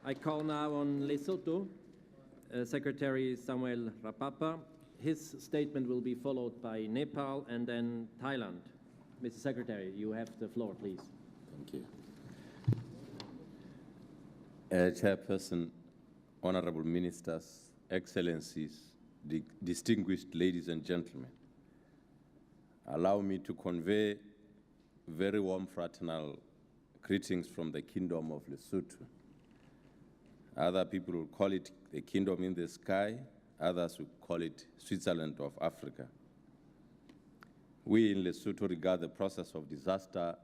I call now on Lesotho, Secretary Samuel Rapapa. His statement will be followed by Nepal and then Thailand. Mr. Secretary, you have the floor, please. Thank you. Chairperson, honorable ministers, excellencies, distinguished ladies and gentlemen, allow me to convey very warm fraternal greetings from the Kingdom of Lesotho. Other people will call it the Kingdom in the Sky, others will call it Switzerland of Africa. We in Lesotho regard the process of disaster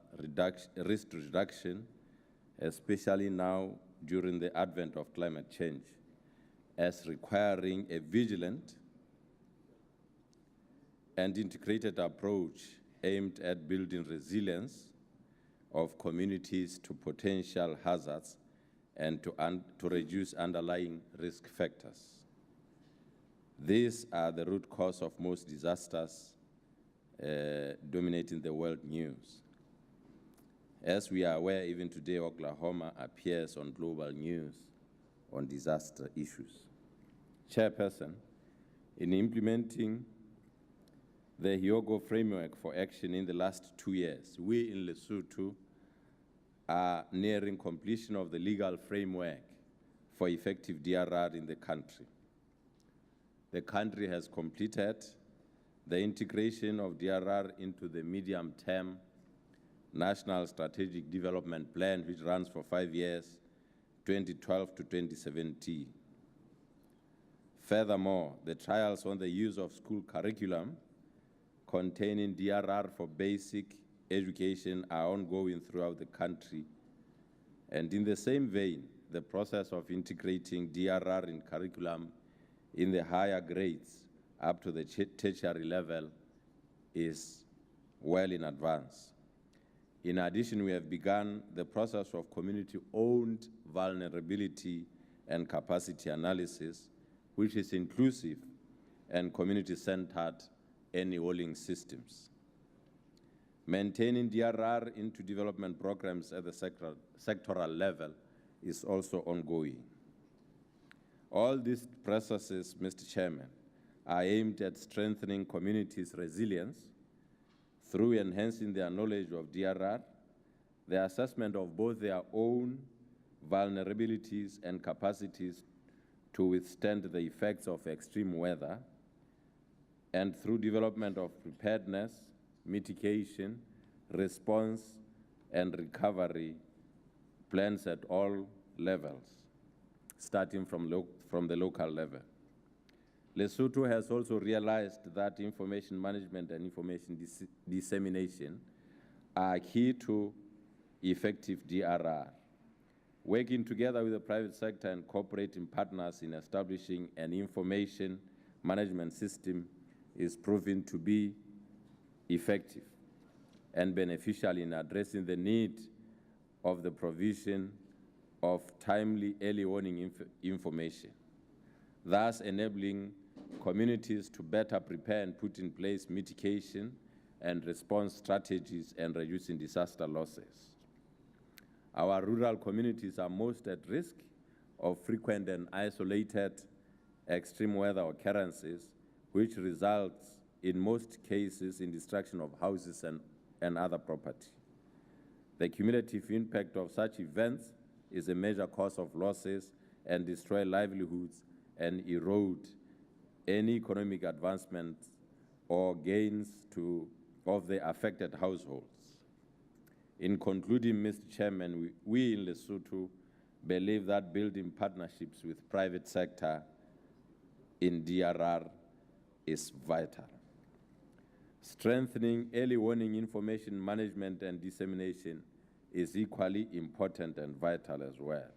risk reduction, especially now during the advent of climate change, as requiring a vigilant and integrated approach aimed at building resilience of communities to potential hazards and to reduce underlying risk factors. These are the root cause of most disasters dominating the world news. As we are aware, even today, Oklahoma appears on global news on disaster issues. Chairperson, in implementing the Hyogo framework for action in the last 2 years, we in Lesotho are nearing completion of the legal framework for effective DRR in the country. The country has completed the integration of DRR into the medium-term National Strategic Development Plan, which runs for 5 years, 2012 to 2017. Furthermore, the trials on the use of school curriculum containing DRR for basic education are ongoing throughout the country. And in the same vein, the process of integrating DRR in curriculum in the higher grades up to the tertiary level is well in advance. In addition, we have begun the process of community-owned vulnerability and capacity analysis, which is inclusive and community-centered enabling systems. Maintaining DRR into development programs at the sectoral level is also ongoing. All these processes, Mr. Chairman, are aimed at strengthening communities' resilience through enhancing their knowledge of DRR, the assessment of both their own vulnerabilities and capacities to withstand the effects of extreme weather, and through development of preparedness, mitigation, response, and recovery plans at all levels, starting from the local level. Lesotho has also realized that information management and information dissemination are key to effective DRR. Working together with the private sector and cooperating partners in establishing an information management system is proving to be effective and beneficial in addressing the need of the provision of timely early warning information, thus enabling communities to better prepare and put in place mitigation and response strategies and reducing disaster losses. Our rural communities are most at risk of frequent and isolated extreme weather occurrences, which results in most cases in destruction of houses and other property. The cumulative impact of such events is a major cause of losses and destroy livelihoods and erode any economic advancement or gains of the affected households. In concluding, Mr. Chairman, we in Lesotho believe that building partnerships with private sector in DRR is vital. Strengthening early warning information management and dissemination is equally important and vital as well.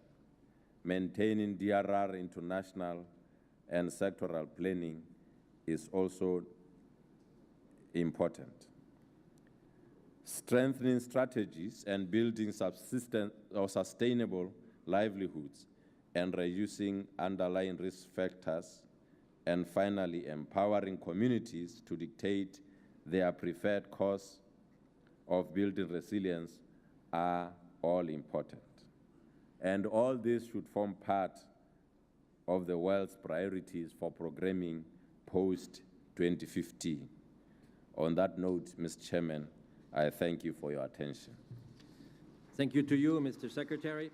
Maintaining DRR into national and sectoral planning is also important. Strengthening strategies and building subsistent or sustainable livelihoods and reducing underlying risk factors, and finally empowering communities to dictate their preferred course of building resilience are all important. And all this should form part of the world's priorities for programming post-2015. On that note, Mr. Chairman, I thank you for your attention. Thank you to you, Mr. Secretary.